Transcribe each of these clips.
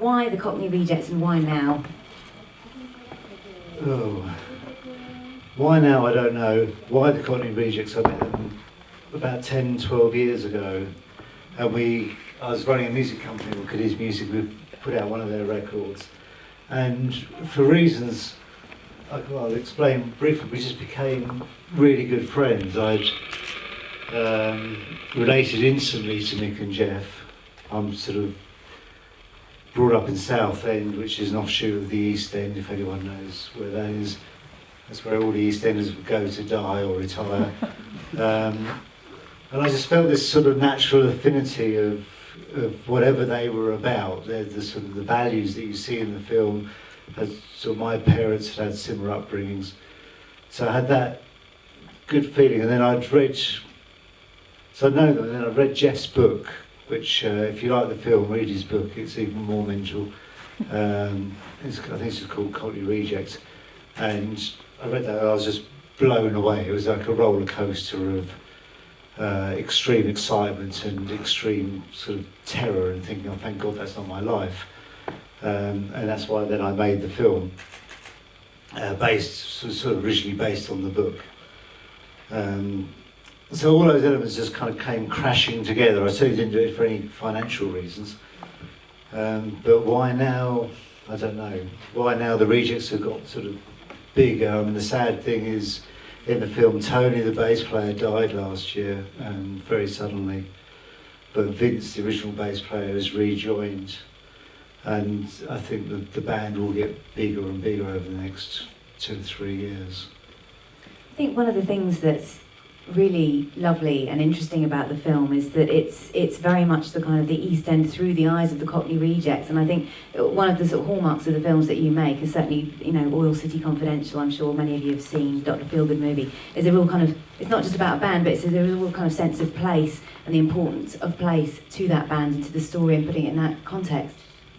Why the Cockney Rejects and why now? Oh, why now? I don't know. Why the Cockney Rejects? I met them about 10, 12 years ago, and I was running a music company, Look at His Music. We put out one of their records, and for reasons I'll explain briefly, we just became really good friends. I'd related instantly to Mick and Jeff. I'm sort of brought up in Southend, which is an offshoot of the East End, if anyone knows where that is. That's where all the East Enders would go to die or retire. And I just felt this sort of natural affinity of whatever they were about. They're the sort of the values that you see in the film. So my parents had similar upbringings. So I had that good feeling, and then I'd read, so I know them, and then I read Jeff's book, which if you like the film, read his book, it's even more mental. I think it's just called Cockney Rejects. And I read that and I was just blown away. It was like a roller coaster of extreme excitement and extreme sort of terror, and thinking, oh, thank God that's not my life. And that's why then I made the film, sort of originally based on the book. So all those elements just kind of came crashing together. I certainly didn't do it for any financial reasons. But why now? I don't know. Why now the Rejects have got sort of bigger? I mean, the sad thing is, in the film, Tony, the bass player, died last year, very suddenly. But Vince, the original bass player, has rejoined. And I think the band will get bigger and bigger over the next 2 to 3 years. I think one of the things that's really lovely and interesting about the film is that it's very much the kind of the East End through the eyes of the Cockney Rejects, and I think one of the sort of hallmarks of the films that you make is certainly, you know, Oil City Confidential, I'm sure many of you have seen, Dr. Feelgood movie, is a real kind of, it's not just about a band, but there's a real kind of sense of place and the importance of place to that band and to the story and putting it in that context.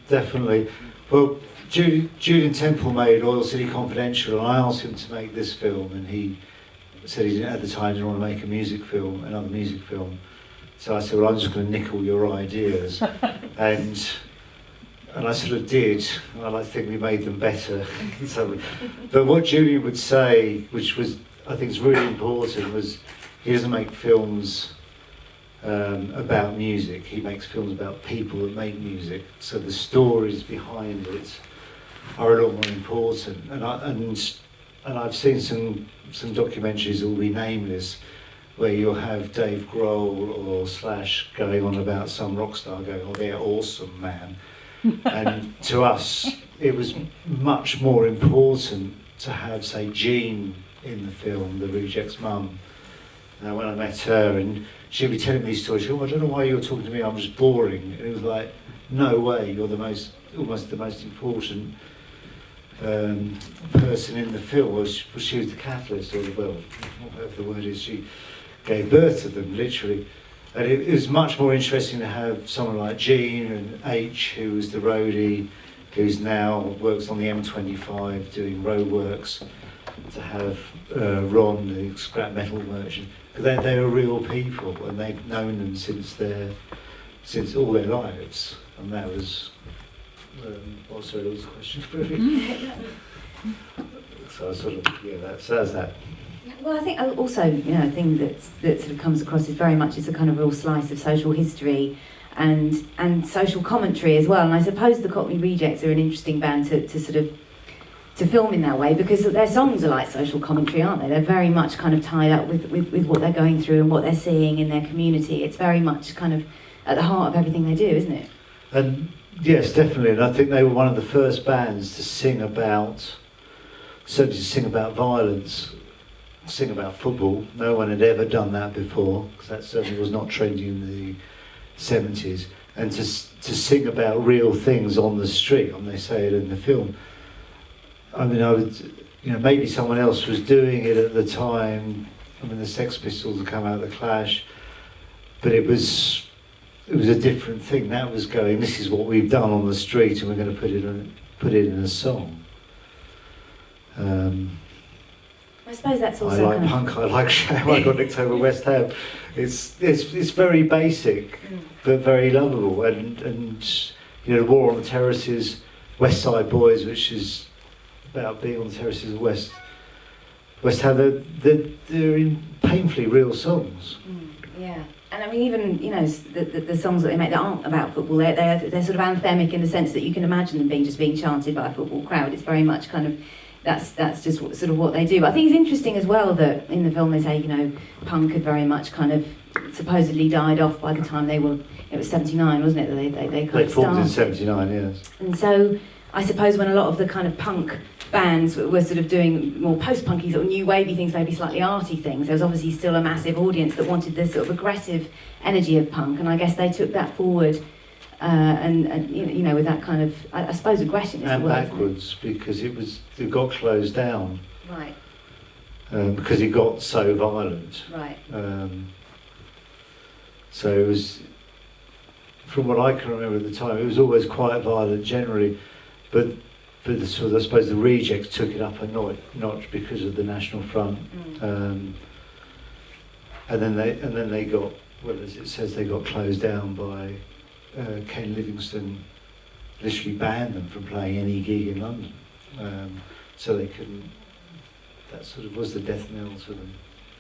Definitely. Well, Julian Temple made Oil City Confidential, and I asked him to make this film, and he said he didn't at the time didn't want to make a music film, another music film. So I said, well, I'm just going to nick all your ideas, and I sort of did. And I think we made them better. But what Julian would say, which was I think is really important, was he doesn't make films about music. He makes films about people that make music. So the stories behind it are a lot more important. And I've seen some documentaries that will be nameless, where you'll have Dave Grohl or Slash going on about some rock star going, oh, they're awesome, man. And to us, it was much more important to have, say, Jean in the film, the Rejects' mum. Now, when I met her, and she'd be telling me these stories, oh, I don't know why you're talking to me, I'm just boring. And it was like, no way, you're almost the most important person in the film. She was the catalyst, or well, whatever the word is, she gave birth to them, literally. And it was much more interesting to have someone like Gene and H, who was the roadie, who's now works on the M25 doing roadworks, to have Ron, the scrap metal merchant, because they were real people, and they've known them since all their lives, and that was. Also, there was a question for me. So I sort of, yeah, that's that. Well, I think also, you know, a thing that sort of comes across is very much it's a kind of real slice of social history and social commentary as well. And I suppose the Cockney Rejects are an interesting band to sort of to film in that way, because their songs are like social commentary, aren't they? They're very much kind of tied up with what they're going through and what they're seeing in their community. It's very much kind of at the heart of everything they do, isn't it? And yes, definitely, and I think they were one of the first bands to sing about, certainly to sing about violence, sing about football. No one had ever done that before, because that certainly was not trendy in the 70s. And to sing about real things on the street, and they say it in the film. I mean, I would, you know, maybe someone else was doing it at the time. I mean, the Sex Pistols had come out of the Clash, but it was a different thing. That was going, this is what we've done on the street, and we're going to put it in a song. I suppose that's also. I like punk. I like Sham. I got nicked over West Ham. It's very basic, but very lovable. And you know, the War on the Terraces, West Side Boys, which is about being on the terraces of West Ham. They're in painfully real songs. Yeah. And I mean, even, you know, the songs that they make that aren't about football, they're sort of anthemic in the sense that you can imagine them being chanted by a football crowd. It's very much kind of, that's just sort of what they do. But I think it's interesting as well that in the film they say, you know, punk had very much kind of supposedly died off by the time it was 79, wasn't it, that they kind of formed in started. 79, yes. And so I suppose when a lot of the kind of punk bands were sort of doing more post-punky, sort of new wavy things, maybe slightly arty things, there was obviously still a massive audience that wanted this sort of aggressive energy of punk, and I guess they took that forward, and you know, with that kind of, I suppose aggression is And the word, backwards, because it got closed down. right, Because it got so violent. right, So it was, from what I can remember at the time, it was always quite violent generally, but I suppose the Rejects took it up a notch because of the National Front, and then they got, well, as it says, they got closed down by Ken Livingstone. Literally banned them from playing any gig in London, so they couldn't. That sort of was the death knell to them.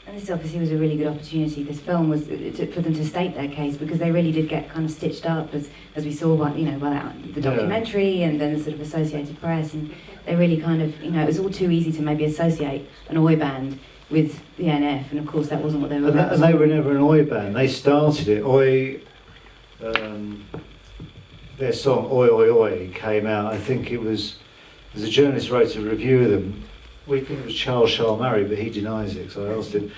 And this obviously was a really good opportunity, this film, was for them to state their case, because they really did get kind of stitched up, as we saw by, you know, by the documentary and then the sort of Associated Press, and they really kind of, you know, it was all too easy to maybe associate an Oi band with the NF, and of course that wasn't what they were about. And they were never an Oi band. They started it. Oi, their song Oi Oi Oi came out, I think it was, there's a journalist wrote a review of them. We think it was Charles Murray, but he denies it, so I asked him.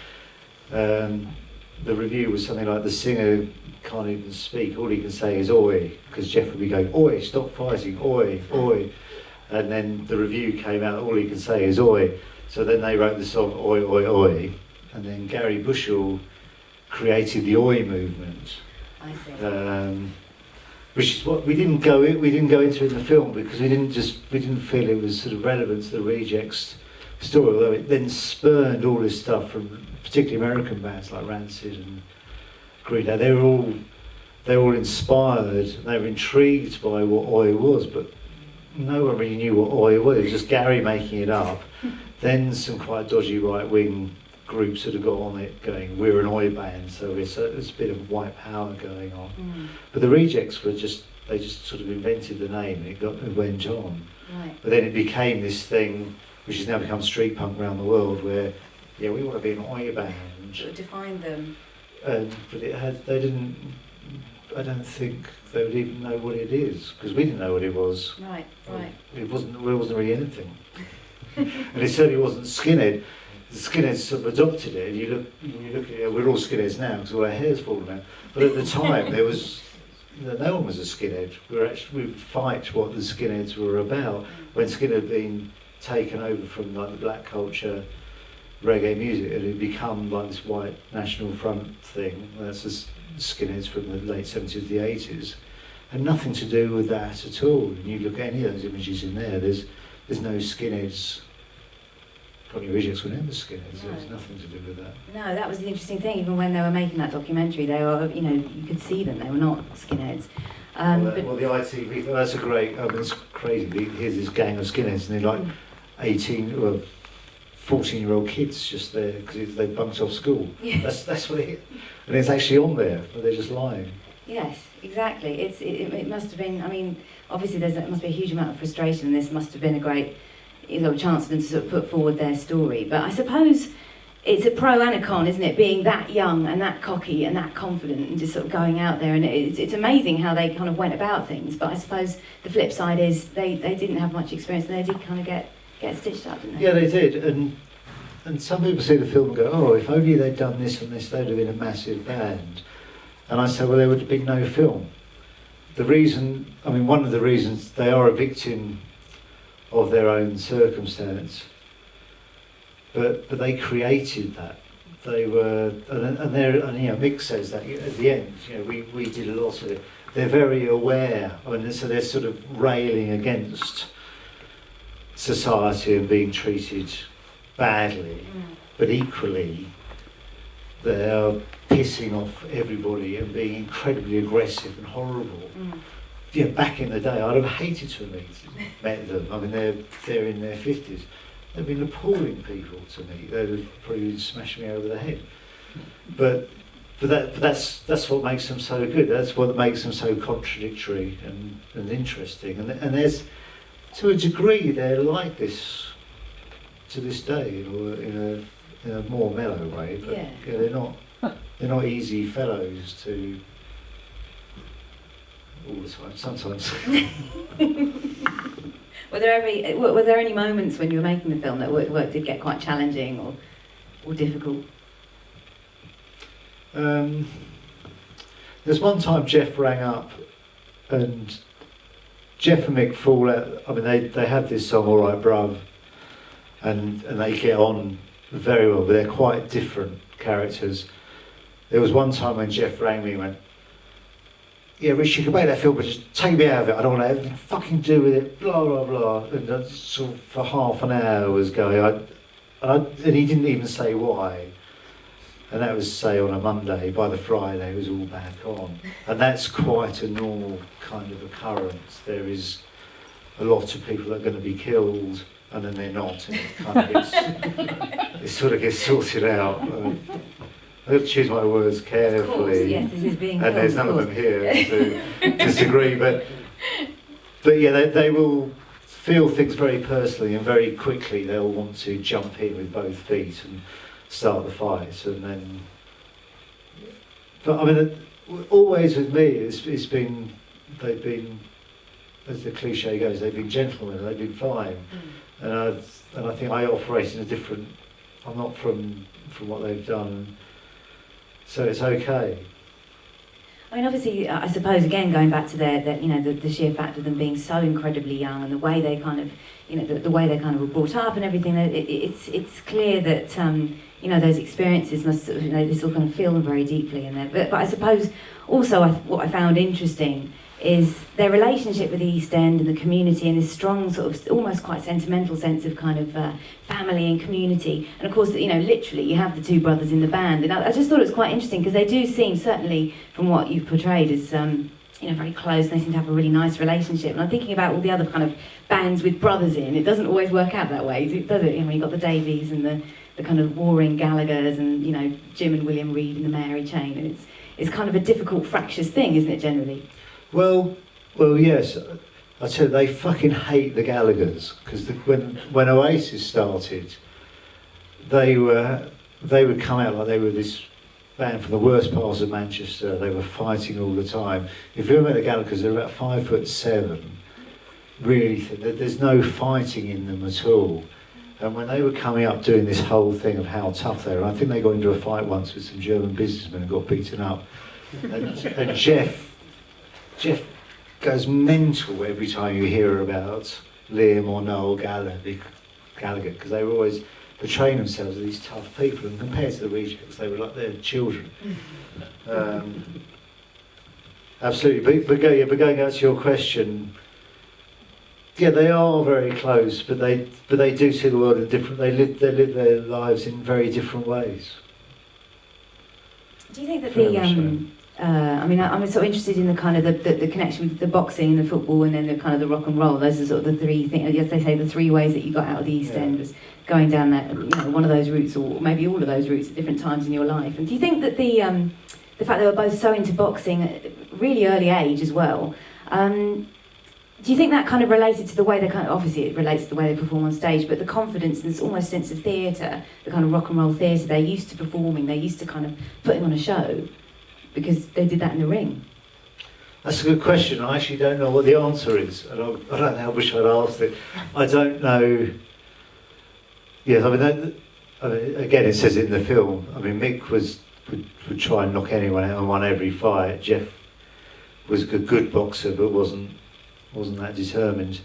The review was something like, the singer can't even speak, all he can say is oi, because Jeff would be going, oi, stop fighting, oi, oi. And then the review came out, all he can say is oi. So then they wrote the song Oi Oi Oi, and then Gary Bushell created the oi movement. I see. Which is what we didn't go into in the film, because we didn't feel it was sort of relevant to the Rejects story, although it then spurned all this stuff from particularly American bands like Rancid and Green Day. They were all inspired, they were intrigued by what Oi was, but no one really knew what Oi was. It was just Gary making it up. Then some quite dodgy right-wing groups that have got on it going, we're an Oi band, so it's a bit of white power going on. But the Rejects they just sort of invented the name, and it went on. Right. But then it became this thing which has now become street punk around the world, where, yeah, we want to be an Oi band. Sort of defined them. But I don't think they would even know what it is, because we didn't know what it was. Right. It wasn't really anything. And it certainly wasn't skinhead. The skinheads sort of adopted it, and you look at it, we're all skinheads now because all our hair's fallen out. But at the time, no one was a skinhead. We would fight what the skinheads were about, when skinhead had been taken over from like the black culture, reggae music, and it had become like this white National Front thing. That's the skinheads from the late 70s, the 80s, and nothing to do with that at all. And you look at any of those images in there, there's no skinheads. Cockney Rejects were never skinheads. No. There's nothing to do with that. No, that was the interesting thing. Even when they were making that documentary, they were, you know, you could see them. They were not skinheads. Well, the ITV, that's a great. I mean, it's crazy. Here's this gang of skinheads, and they're like 18 or 14-year-old kids just there because they bunked off school. Yes. That's what it. And it's actually on there, but they're just lying. Yes, exactly. It must have been. I mean, obviously, there must be a huge amount of frustration. This must have been a great, you know, chance for them to sort of put forward their story. But I suppose it's a pro and a con, isn't it? Being that young and that cocky and that confident and just sort of going out there. And it's amazing how they kind of went about things. But I suppose the flip side is they didn't have much experience, and they did kind of get stitched up, didn't they? Yeah, they did. And some people see the film and go, oh, if only they'd done this and this, they'd have been a massive band. And I say, well, there would have been no film. One of the reasons they are a victim of their own circumstance, but they created that. They were, and you know, Mick says that at the end. You know, we did a lot of it. They're very aware, so they're sort of railing against society and being treated badly, but equally they're pissing off everybody and being incredibly aggressive and horrible. yeah, back in the day, I'd have hated to have met them. I mean, they're in their 50s. They've been appalling people to me. They'd have probably smashed me over the head. But that's what makes them so good. That's what makes them so contradictory and interesting. And there's, to a degree, they're like this to this day, or in a more mellow way. But yeah, they're not easy fellows to all the time. Sometimes. Were there any moments when you were making the film that work did get quite challenging or difficult? There's one time Jeff rang up, and Jeff and Mick fall out. I mean, they have this song "All Right, Bruv," and they get on very well, but they're quite different characters. There was one time when Jeff rang me and went, "Yeah, Rich, you can make that film, but just take me out of it. I don't want to have anything fucking do with it." Blah blah blah. And that sort of for half an hour was going. And he didn't even say why. And that was, say, on a Monday. By the Friday, it was all back on. And that's quite a normal kind of occurrence. There is a lot of people that are going to be killed, and then they're not. And it kind of gets, it sort of gets sorted out. I've got to choose my words carefully. Of course, yes, this is being and there's none of them here to disagree. But yeah, they will feel things very personally, and very quickly they'll want to jump in with both feet and start the fight. And then, but I mean, always with me, it's been, they've been, as the cliche goes, they've been gentlemen, they've been fine. And I think I operate in a different, I'm not from what they've done, so it's okay. I mean, obviously, I suppose, again, going back to the sheer fact of them being so incredibly young, and the way they kind of, the way they kind of were brought up and everything, it's clear that, those experiences must sort of, this will kind of feel them very deeply in there. But I suppose also what I found interesting is their relationship with the East End and the community, and this strong sort of almost quite sentimental sense of kind of family and community. And of course, literally you have the two brothers in the band, and I just thought it was quite interesting because they do seem, certainly from what you've portrayed, as very close, and they seem to have a really nice relationship. And I'm thinking about all the other kind of bands with brothers in. It doesn't always work out that way, does it? You've got the Davies and the kind of warring Gallaghers, and Jim and William Reed and the Mary Chain, and it's kind of a difficult, fractious thing, isn't it, generally? Well, yes. I tell you, they fucking hate the Gallaghers, because when Oasis started, they would come out like they were this band from the worst parts of Manchester. They were fighting all the time. If you ever met the Gallaghers, they're about 5'7", really thin. There's no fighting in them at all. And when they were coming up doing this whole thing of how tough they were, I think they got into a fight once with some German businessmen and got beaten up. And Jeff goes mental every time you hear about Liam or Noel Gallagher, because they were always portraying themselves as these tough people, and compared to the Rejects, they were like their children. Absolutely, but going back to your question, yeah, they are very close, but they do see the world in different. They live their lives in very different ways. Do you think that I'm sort of interested in the kind of the connection with the boxing and the football, and then the kind of the rock and roll. Those are sort of the three things, as they say, the three ways that you got out of the East End, was going down that, one of those routes, or maybe all of those routes at different times in your life. And do you think that the fact they were both so into boxing at a really early age as well, do you think that kind of related to the way they kind of, obviously it relates to the way they perform on stage, but the confidence and this almost sense of theatre, the kind of rock and roll theatre, they're used to performing, they're used to kind of putting on a show, because they did that in the ring? That's a good question. I actually don't know what the answer is. I don't know. I wish I'd asked it. I don't know. Yes, I mean, again, it says it in the film. I mean, Mick would try and knock anyone out and won every fight. Jeff was a good boxer, but wasn't that determined.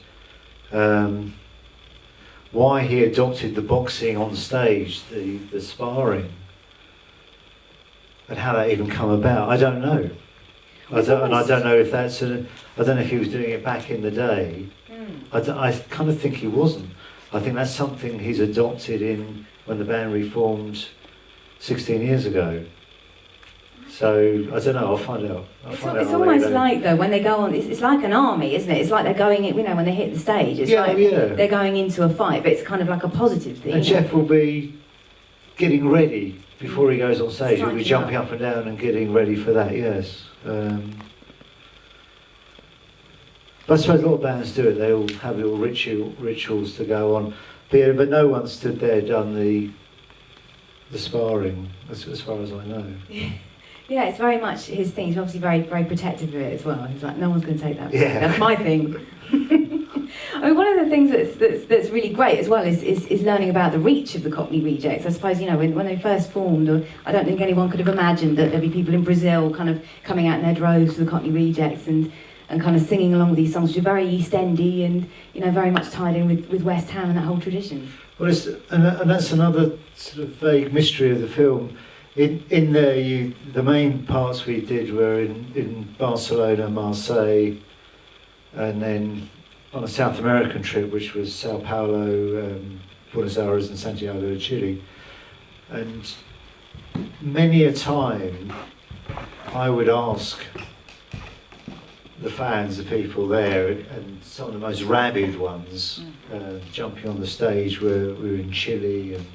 Why he adopted the boxing on stage, the sparring, and how that even come about, I don't know. I don't know if that's I don't know if he was doing it back in the day. I kind of think he wasn't. I think that's something he's adopted in when the band reformed 16 years ago. So I don't know. I'll find out. It's almost like though when they go on. It's like an army, isn't it? It's like they're going in. You know, when they hit the stage, it's like they're going into a fight, but it's kind of like a positive thing. And Jeff will be getting ready before he goes on stage. He'll be jumping up and down and getting ready for that. Yes. But I suppose a lot of bands do it. They all have little rituals to go on. But no one stood there done the sparring, as far as I know. Yeah, it's very much his thing. He's obviously very, very protective of it as well. He's like, no one's going to take that. Yeah. That's my thing. I mean, one of the things that's really great as well is learning about the reach of the Cockney Rejects. I suppose, you know, when they first formed, I don't think anyone could have imagined that there'd be people in Brazil kind of coming out in their droves to the Cockney Rejects and kind of singing along with these songs, which are very East Endy and, you know, very much tied in with West Ham and that whole tradition. Well, and that's another sort of vague mystery of the film. In there, the main parts we did were in Barcelona, Marseille, and then on a South American trip, which was Sao Paulo, Buenos Aires and Santiago de Chile. And many a time I would ask the fans, the people there, and some of the most rabid ones jumping on the stage were in Chile, and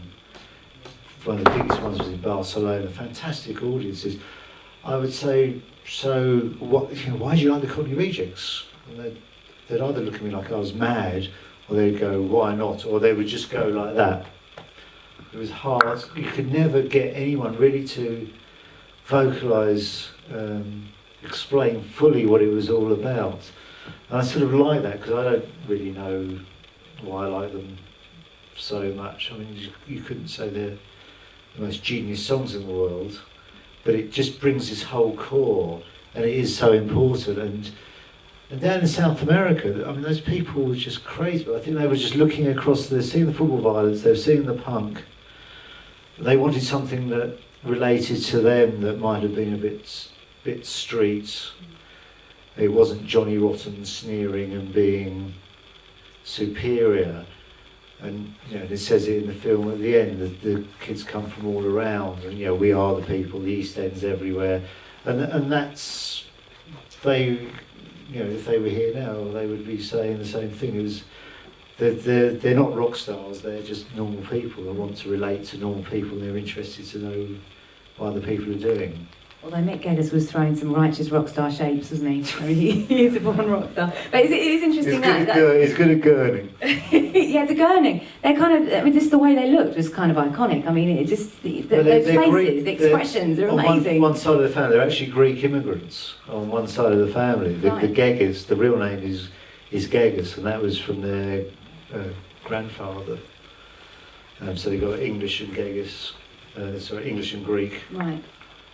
one of the biggest ones was in Barcelona. Fantastic audiences. I would say, so what? You know, why do you like the Cockney Rejects? And they'd either look at me like I was mad, or they'd go, why not? Or they would just go like that. It was hard. You could never get anyone really to vocalise, explain fully what it was all about. And I sort of like that, because I don't really know why I like them so much. I mean, you couldn't say they're the most genius songs in the world, but it just brings this whole core, and it is so important. And down in South America, I mean, those people were just crazy. But I think they were just looking across, they're seeing the football violence, they're seeing the punk. They wanted something that related to them that might have been a bit street. It wasn't Johnny Rotten sneering and being superior. And you know, it says it in the film at the end that the kids come from all around, and you know, we are the people, the East End's everywhere, and that's, they, you know, if they were here now, they would be saying the same thing. It was, they're not rock stars, they're just normal people that want to relate to normal people, and they're interested to know what other people are doing. Although Mick Geggers was throwing some righteous rock star shapes, wasn't he? I mean, he is a born rock star. But it is interesting he's good at gurning. Yeah, the gurning. They're kind of, I mean, just the way they looked was kind of iconic. I mean, it just, those faces, Greek, the expressions are amazing. On one side of the family, they're actually Greek immigrants. On one side of the family, the Geggers, the real name is Geggers, and that was from their grandfather. So they got English and Geggers, English and Greek. Right.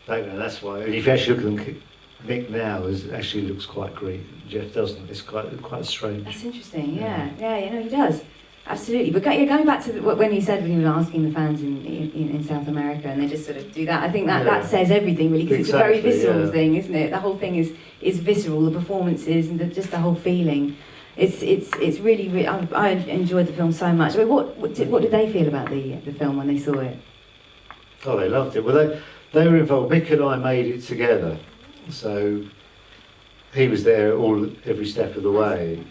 That's why. And if you actually look at them, Mick now actually looks quite Greek. Jeff doesn't. It's quite strange. That's interesting. Yeah, you know, he does. Absolutely. But going back to when you said when you were asking the fans in South America, and they just sort of do that. I think that says everything really, because it's a very visceral thing, isn't it? The whole thing is visceral. The performances and just the whole feeling. It's really. I enjoyed the film so much. I mean, what did they feel about the film when they saw it? Oh, they loved it. Well, they were involved. Mick and I made it together, so he was there every step of the way,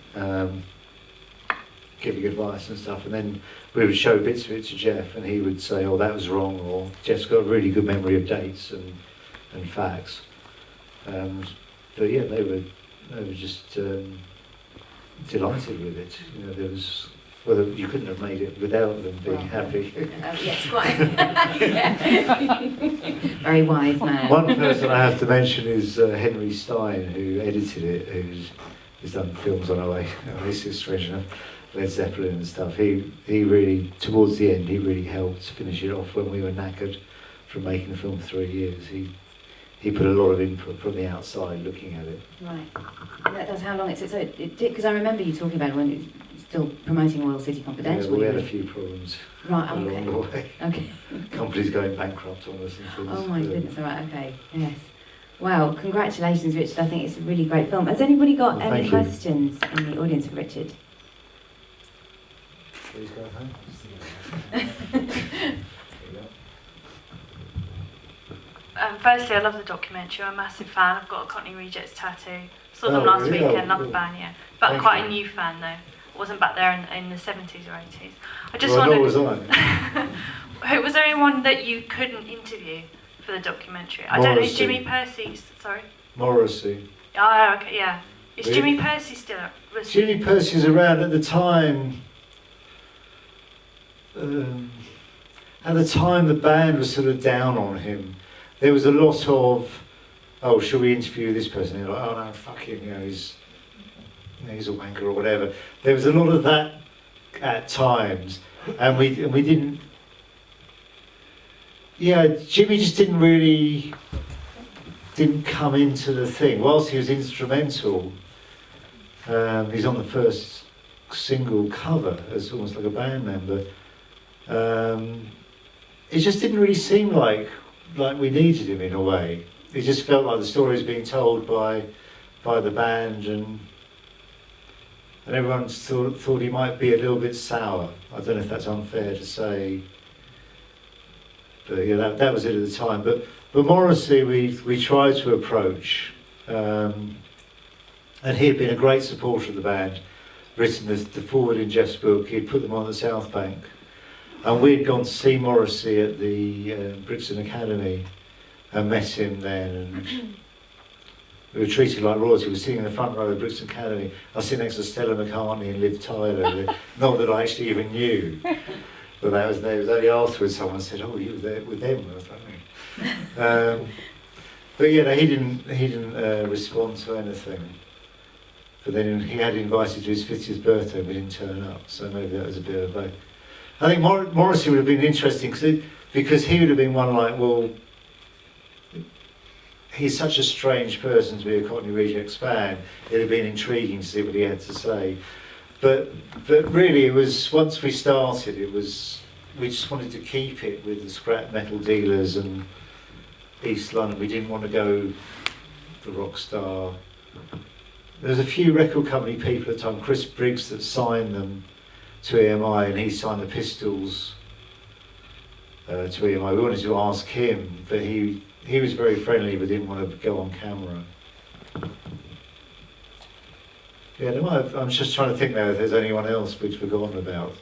giving advice and stuff. And then we would show bits of it to Jeff, and he would say, "Oh, that was wrong," or Jeff's got a really good memory of dates and facts. But yeah, they were just delighted with it. You know, there was. Well, you couldn't have made it without them being happy. Yes, quite. Very wise man. One person I have to mention is Henry Stein, who edited it, who's done films on Oasis, Strange Enough, Led Zeppelin and stuff. He really, towards the end, he really helped finish it off when we were knackered from making the film for 3 years. He put a lot of input from the outside looking at it. Right. And that's how long it took. So it did, because I remember you talking about it when you were still promoting Royal City Confidential. Yeah, well, we had a few problems along the way. Okay. Companies going bankrupt on us and things. Oh my goodness, all right, okay, yes. Wow, congratulations, Richard. I think it's a really great film. Has anybody got any questions in the audience for Richard? Please go home. Firstly, I love the documentary. I'm a massive fan. I've got a Cockney Rejects tattoo. Saw them last weekend. Love the band, yeah. But quite a new fan though. I wasn't back there in the 70s or 80s. I just wondered. Was I. Was there anyone that you couldn't interview for the documentary? I don't know. Is Jimmy Percy? Sorry. Morrissey. Oh, okay, yeah. Is Jimmy Percy still? Jimmy Percy's around at the time. At the time, the band was sort of down on him. There was a lot of, oh, should we interview this person? They're like, oh no, fuck him, he's a wanker or whatever. There was a lot of that at times, and we didn't. Yeah, Jimmy just didn't come into the thing. Whilst he was instrumental, he's on the first single cover as almost like a band member. It just didn't really seem like we needed him in a way. It just felt like the story was being told by the band, and everyone thought he might be a little bit sour. I don't know if that's unfair to say, but yeah, that was it at the time. But Morrissey, we tried to approach, and he had been a great supporter of the band. Written the foreword in Jeff's book. He'd put them on the South Bank. And we'd gone to see Morrissey at the Brixton Academy and met him then, and we were treated like royalty. We were sitting in the front row of the Brixton Academy. I was sitting next to Stella McCartney and Liv Tyler, not that I actually even knew, but that was there. It was only afterwards someone said, "Oh, you were there with them?" I was like, "Oh." But yeah, no, he didn't respond to anything. But then he had invited to his 50th birthday, but didn't turn up. So maybe that was a bit of a. I think Morrissey would have been interesting because he would have been one like, well, he's such a strange person to be a Cockney Rejects fan. It would have been intriguing to see what he had to say. But really, it was once we started, we just wanted to keep it with the scrap metal dealers and East London. We didn't want to go the rock star. There was a few record company people at the time, Chris Briggs, that signed them to EMI, and he signed the Pistols to EMI. We wanted to ask him, but he was very friendly, but didn't want to go on camera. Yeah, no, I'm just trying to think now if there's anyone else we'd forgotten about.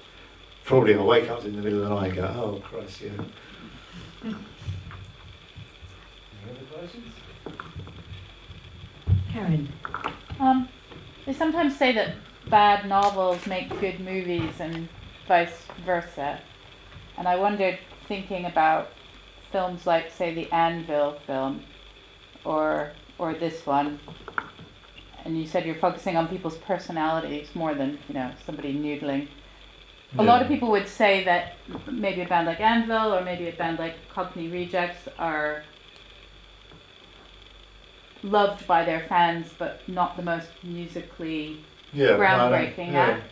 Probably I'll wake up in the middle of the night and go, oh Christ, yeah. Any other questions? Karen. They sometimes say that bad novels make good movies and vice versa. And I wondered, thinking about films like, say, the Anvil film or this one, and you said you're focusing on people's personalities more than, somebody noodling. A lot of people would say that maybe a band like Anvil or maybe a band like Cockney Rejects are loved by their fans, but not the most musically groundbreaking act.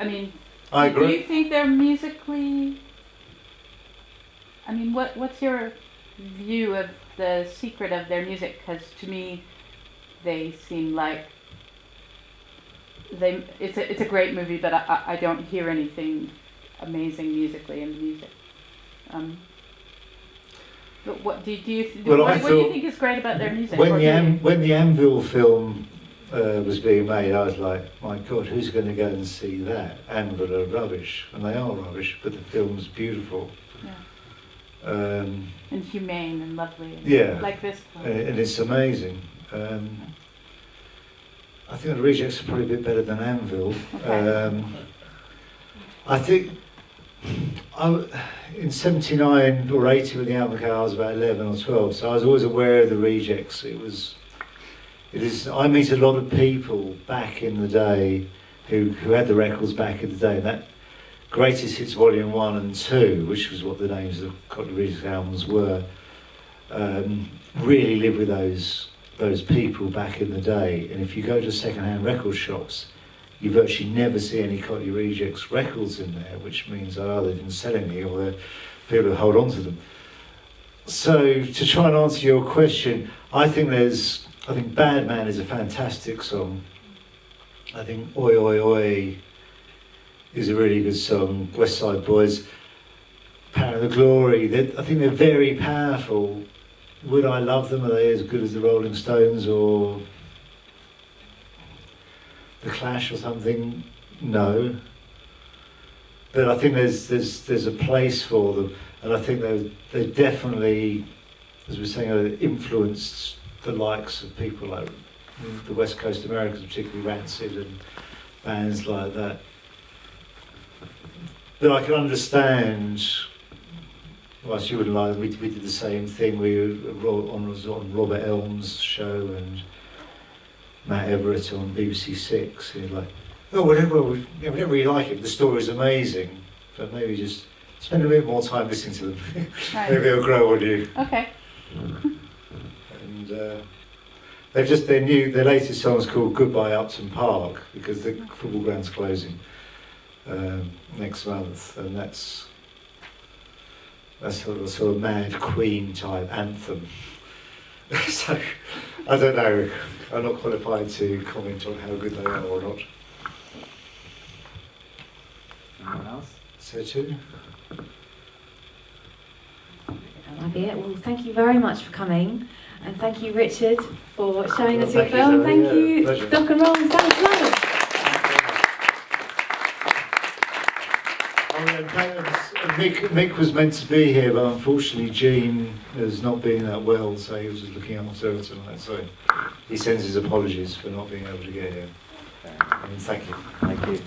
I mean, I agree. Do you think they're musically? I mean, what's your view of the secret of their music? Because to me, they seem like it's a great movie, but I don't hear anything amazing musically in the music. But what do you think is great about their music? When the Anvil film was being made, I was like, my God, who's going to go and see that? Anvil are rubbish, and they are rubbish, but the film's beautiful. Yeah. And humane and lovely. And like this film. And it's amazing. I think the Rejects are probably a bit better than Anvil. Okay. I think in 79 or 80 when the album came out, I was about 11 or 12, so I was always aware of the Rejects. I meet a lot of people back in the day who had the records back in the day, and that Greatest Hits Volume 1 and 2, which was what the names of the Rejects albums were, really lived with those people back in the day. And if you go to second-hand record shops, you virtually never see any Cockney Rejects records in there, which means they didn't sell any, or they're people who hold on to them. So to try and answer your question, I think Bad Man is a fantastic song. I think Oi Oi Oi is a really good song. West Side Boys, Power of the Glory, I think they're very powerful would I love them? Are they as good as the Rolling Stones or the Clash or something? No. But I think there's a place for them, and I think they definitely, as we were saying, influenced the likes of people like the West Coast Americans, particularly Rancid and bands like that. But I can understand. Whilst you wouldn't like them, we did the same thing. We were on Robert Elm's show and Matt Everett on BBC Six. And you're like, oh, whatever. We don't really like it. The story's amazing, but maybe just spend a bit more time listening to them. Right. Maybe it'll grow on you. Okay. And their latest song's called Goodbye Upton Park because the football ground's closing next month, and that's sort of Mad Queen type anthem. So I don't know. I'm not qualified to comment on how good they are or not. Anyone else? So too. That'll be it. Well, thank you very much for coming, and thank you, Richard, for showing us Well, your thank you, film. Zoe. Thank Yeah, you, pleasure. Duck and Roll and Sound Slow. Mick was meant to be here, but unfortunately Jean has not been that well, so he was just looking after her tonight. So he sends his apologies for not being able to get here. And thank you. Thank you.